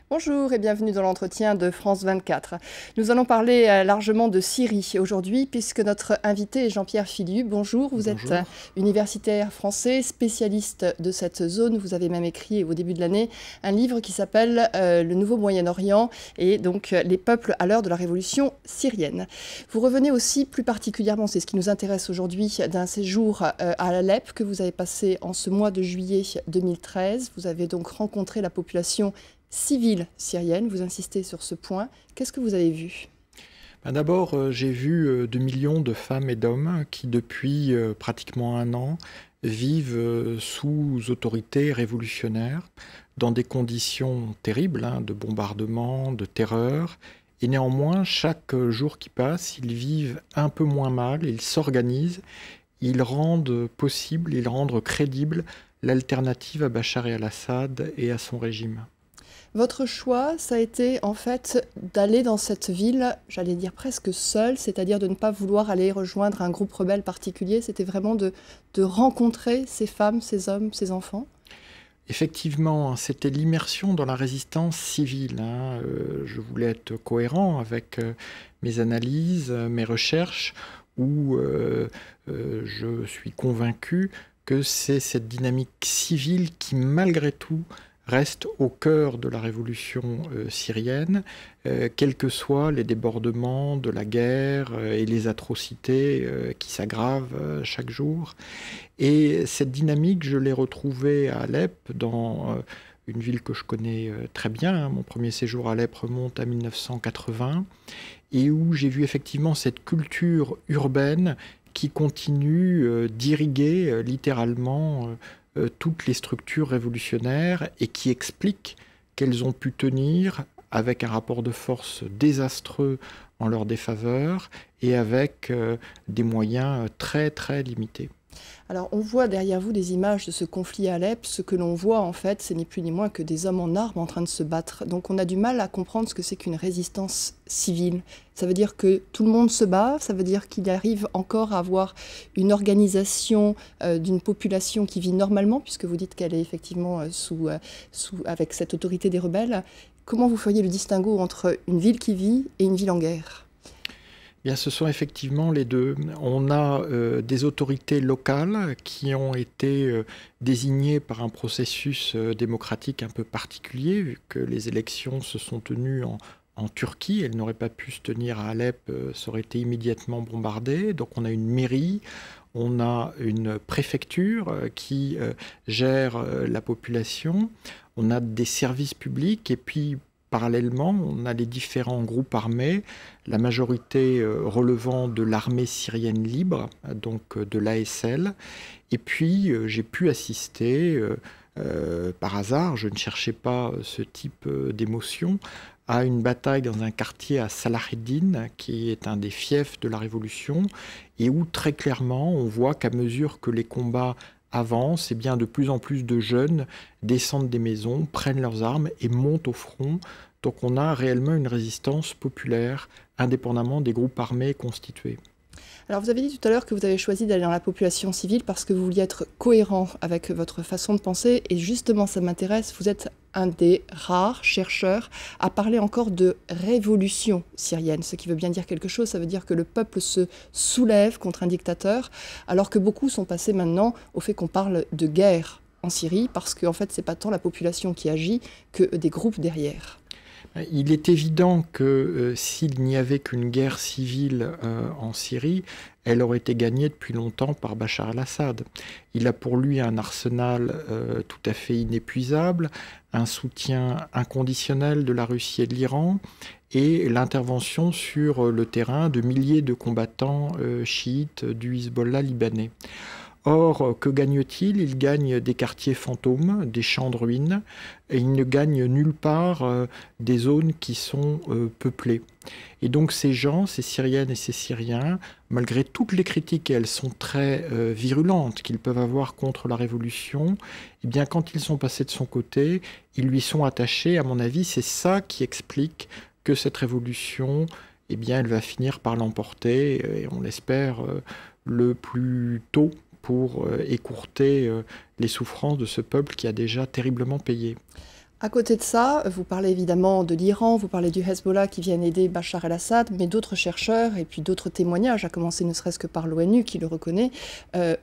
Bonjour et bienvenue dans l'entretien de France 24. Nous allons parler largement de Syrie aujourd'hui puisque notre invité est Jean-Pierre Filiu. Bonjour, vous êtes universitaire français, spécialiste de cette zone. Vous avez même écrit au début de l'année un livre qui s'appelle Le Nouveau Moyen-Orient et donc les peuples à l'heure de la révolution syrienne. Vous revenez aussi plus particulièrement, c'est ce qui nous intéresse aujourd'hui, d'un séjour à Alep que vous avez passé en ce mois de juillet 2013. Vous avez donc rencontré la population civile syrienne, vous insistez sur ce point. Qu'est-ce que vous avez vu? D'abord, j'ai vu 2 millions de femmes et d'hommes qui, depuis pratiquement un an, vivent sous autorité révolutionnaire, dans des conditions terribles, de bombardement, de terreur. Et néanmoins, chaque jour qui passe, ils vivent un peu moins mal, ils s'organisent, ils rendent possible, ils rendent crédible l'alternative à Bachar el-Assad et à son régime. Votre choix, ça a été en fait d'aller dans cette ville, j'allais dire presque seule, c'est-à-dire de ne pas vouloir aller rejoindre un groupe rebelle particulier. C'était vraiment de rencontrer ces femmes, ces hommes, ces enfants. Effectivement, c'était l'immersion dans la résistance civile. Je voulais être cohérent avec mes analyses, mes recherches, où je suis convaincu que c'est cette dynamique civile qui, malgré tout, reste au cœur de la révolution syrienne, quels que soient les débordements de la guerre et les atrocités qui s'aggravent chaque jour. Et cette dynamique, je l'ai retrouvée à Alep, dans une ville que je connais très bien. Mon premier séjour à Alep remonte à 1980, et où j'ai vu effectivement cette culture urbaine qui continue d'irriguer littéralement toutes les structures révolutionnaires et qui explique qu'elles ont pu tenir avec un rapport de force désastreux en leur défaveur et avec des moyens très très limités. Alors on voit derrière vous des images de ce conflit à Alep. Ce que l'on voit en fait, c'est ni plus ni moins que des hommes en armes en train de se battre. Donc on a du mal à comprendre ce que c'est qu'une résistance civile. Ça veut dire que tout le monde se bat, ça veut dire qu'il arrive encore à avoir une organisation d'une population qui vit normalement, puisque vous dites qu'elle est effectivement avec cette autorité des rebelles. Comment vous feriez le distinguo entre une ville qui vit et une ville en guerre ? Bien, ce sont effectivement les deux. On a des autorités locales qui ont été désignées par un processus démocratique un peu particulier, vu que les élections se sont tenues en Turquie. Elles n'auraient pas pu se tenir à Alep, ça aurait été immédiatement bombardé. Donc on a une mairie, on a une préfecture qui gère la population, on a des services publics, et puis parallèlement, on a les différents groupes armés, la majorité relevant de l'armée syrienne libre, donc de l'ASL. Et puis, j'ai pu assister, par hasard, je ne cherchais pas ce type d'émotion, à une bataille dans un quartier à Salaheddin, qui est un des fiefs de la Révolution, et où très clairement, on voit qu'à mesure que les combats avancent, eh bien, de plus en plus de jeunes descendent des maisons, prennent leurs armes et montent au front. Donc on a réellement une résistance populaire, indépendamment des groupes armés constitués. Alors vous avez dit tout à l'heure que vous avez choisi d'aller dans la population civile parce que vous vouliez être cohérent avec votre façon de penser. Et justement, ça m'intéresse, vous êtes un des rares chercheurs à parler encore de révolution syrienne. Ce qui veut bien dire quelque chose, ça veut dire que le peuple se soulève contre un dictateur, alors que beaucoup sont passés maintenant au fait qu'on parle de guerre en Syrie, parce qu'en fait, ce n'est pas tant la population qui agit que des groupes derrière. Il est évident que s'il n'y avait qu'une guerre civile en Syrie, elle aurait été gagnée depuis longtemps par Bachar el-Assad. Il a pour lui un arsenal tout à fait inépuisable, un soutien inconditionnel de la Russie et de l'Iran, et l'intervention sur le terrain de milliers de combattants chiites du Hezbollah libanais. Or, que gagne-t-il? Il gagne des quartiers fantômes, des champs de ruines, et il ne gagne nulle part des zones qui sont peuplées. Et donc ces gens, ces Syriennes et ces Syriens, malgré toutes les critiques, et elles sont très virulentes, qu'ils peuvent avoir contre la révolution, eh bien quand ils sont passés de son côté, ils lui sont attachés. À mon avis, c'est ça qui explique que cette révolution, eh bien, elle va finir par l'emporter, et on l'espère le plus tôt pour écourter les souffrances de ce peuple qui a déjà terriblement payé. À côté de ça, vous parlez évidemment de l'Iran, vous parlez du Hezbollah qui vient aider Bachar el-Assad, mais d'autres chercheurs et puis d'autres témoignages, à commencer ne serait-ce que par l'ONU qui le reconnaît,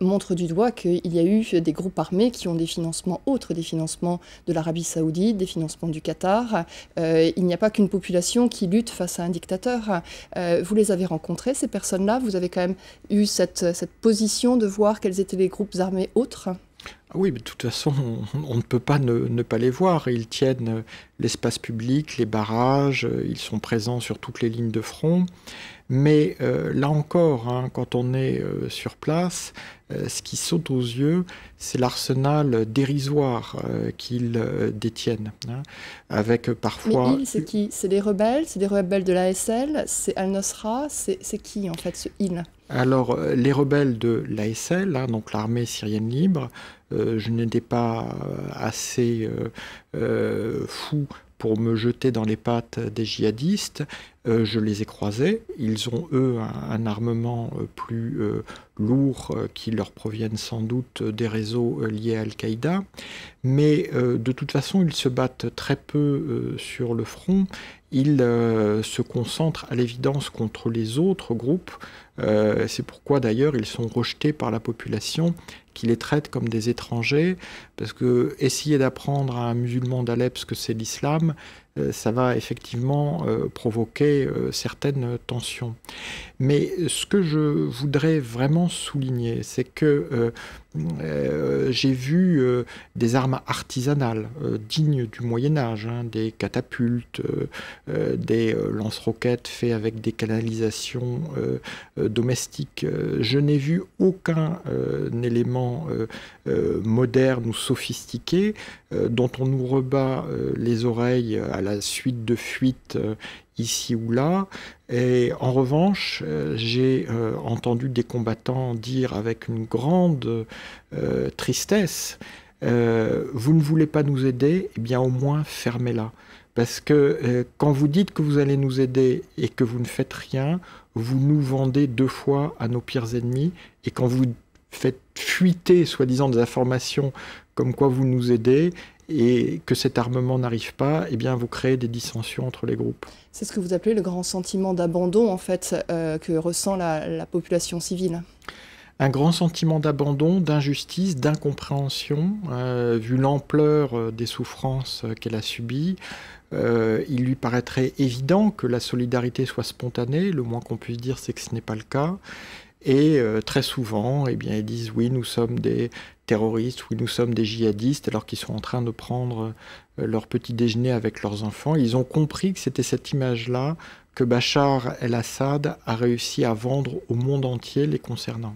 montrent du doigt qu'il y a eu des groupes armés qui ont des financements autres, des financements de l'Arabie Saoudite, des financements du Qatar. Il n'y a pas qu'une population qui lutte face à un dictateur. Vous les avez rencontrés, ces personnes-là. Vous avez quand même eu cette position de voir quels étaient les groupes armés autres. Oui, mais de toute façon, on ne peut pas ne pas les voir. Ils tiennent l'espace public, les barrages, ils sont présents sur toutes les lignes de front. Mais là encore, hein, quand on est sur place, ce qui saute aux yeux, c'est l'arsenal dérisoire qu'ils détiennent. Hein, avec parfois... Mais c'est qui? C'est des rebelles de l'ASL, c'est Al-Nosra, c'est qui en fait ce il? Alors, les rebelles de l'ASL, hein, donc l'armée syrienne libre, je n'étais pas assez fou pour me jeter dans les pattes des djihadistes. Je les ai croisés. Ils ont, eux, un armement plus lourd qui leur proviennent sans doute des réseaux liés à Al-Qaïda. Mais de toute façon, ils se battent très peu sur le front. Ils se concentrent à l'évidence contre les autres groupes. C'est pourquoi d'ailleurs ils sont rejetés par la population qui les traite comme des étrangers, parce que essayer d'apprendre à un musulman d'Alep ce que c'est l'islam, ça va effectivement provoquer certaines tensions. Mais ce que je voudrais vraiment souligner, c'est que j'ai vu des armes artisanales dignes du Moyen-Âge, hein, des catapultes, des lance-roquettes faits avec des canalisations domestiques. Je n'ai vu aucun élément moderne ou sophistiqué dont on nous rebat les oreilles à la suite de fuites ici ou là. Et en revanche, j'ai entendu des combattants dire avec une grande tristesse, vous ne voulez pas nous aider, eh bien au moins fermez-la. Parce que quand vous dites que vous allez nous aider et que vous ne faites rien, vous nous vendez deux fois à nos pires ennemis. Et quand vous faites fuiter, soi-disant, des informations comme quoi vous nous aidez, et que cet armement n'arrive pas, eh bien vous créez des dissensions entre les groupes. C'est ce que vous appelez le grand sentiment d'abandon, en fait, que ressent la population civile. Un grand sentiment d'abandon, d'injustice, d'incompréhension, vu l'ampleur des souffrances qu'elle a subies. Il lui paraîtrait évident que la solidarité soit spontanée, le moins qu'on puisse dire c'est que ce n'est pas le cas. Et très souvent, eh bien, ils disent oui, nous sommes des terroristes, oui, nous sommes des djihadistes, alors qu'ils sont en train de prendre leur petit déjeuner avec leurs enfants. Ils ont compris que c'était cette image-là que Bachar el-Assad a réussi à vendre au monde entier les concernant.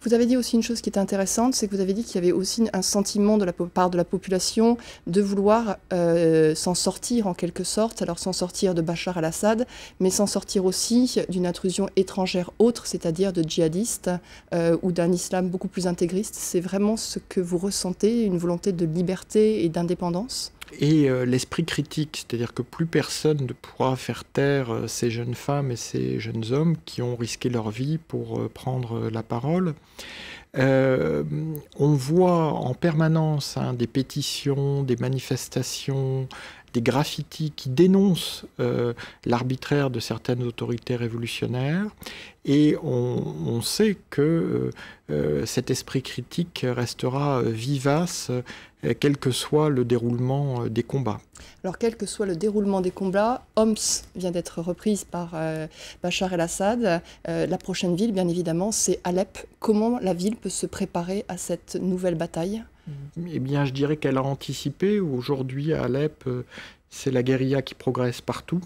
Vous avez dit aussi une chose qui est intéressante, c'est que vous avez dit qu'il y avait aussi un sentiment de la part de la population de vouloir s'en sortir en quelque sorte, alors s'en sortir de Bachar el-Assad, mais s'en sortir aussi d'une intrusion étrangère autre, c'est-à-dire de djihadistes ou d'un islam beaucoup plus intégriste. C'est vraiment ce que vous ressentez, une volonté de liberté et d'indépendance ? Et l'esprit critique, c'est-à-dire que plus personne ne pourra faire taire ces jeunes femmes et ces jeunes hommes qui ont risqué leur vie pour prendre la parole. On voit en permanence des pétitions, des manifestations, des graffitis qui dénoncent l'arbitraire de certaines autorités révolutionnaires. Et on sait que cet esprit critique restera vivace quel que soit le déroulement des combats. Alors, quel que soit le déroulement des combats, Homs vient d'être reprise par Bachar el-Assad. La prochaine ville, bien évidemment, c'est Alep. Comment la ville peut se préparer à cette nouvelle bataille ? Eh bien, je dirais qu'elle a anticipé. Aujourd'hui, à Alep, c'est la guérilla qui progresse partout,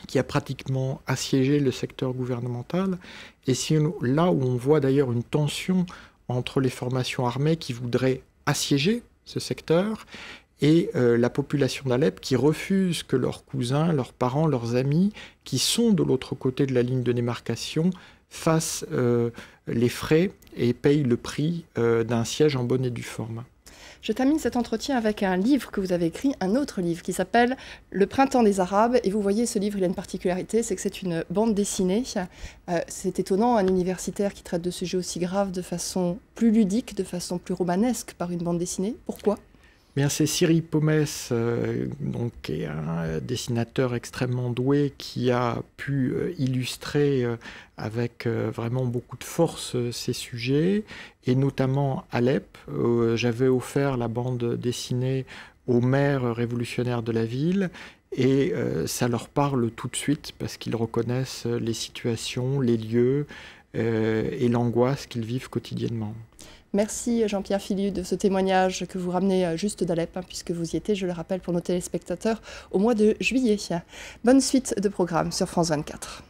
qui a pratiquement assiégé le secteur gouvernemental. Et c'est là où on voit d'ailleurs une tension entre les formations armées qui voudraient assiéger ce secteur et la population d'Alep qui refuse que leurs cousins, leurs parents, leurs amis, qui sont de l'autre côté de la ligne de démarcation, fassent les frais et payent le prix d'un siège en bonne et due forme. Je termine cet entretien avec un livre que vous avez écrit, un autre livre qui s'appelle « Le printemps des Arabes ». Et vous voyez, ce livre, il a une particularité, c'est que c'est une bande dessinée. C'est étonnant, un universitaire qui traite de sujets aussi graves de façon plus ludique, de façon plus romanesque par une bande dessinée. Pourquoi ? Bien, c'est Cyril Pomès, donc, qui est un dessinateur extrêmement doué qui a pu illustrer avec vraiment beaucoup de force ces sujets, et notamment Alep. J'avais offert la bande dessinée aux maires révolutionnaires de la ville, et ça leur parle tout de suite parce qu'ils reconnaissent les situations, les lieux et l'angoisse qu'ils vivent quotidiennement. Merci Jean-Pierre Filiu de ce témoignage que vous ramenez juste d'Alep, puisque vous y étiez, je le rappelle pour nos téléspectateurs, au mois de juillet. Bonne suite de programme sur France 24.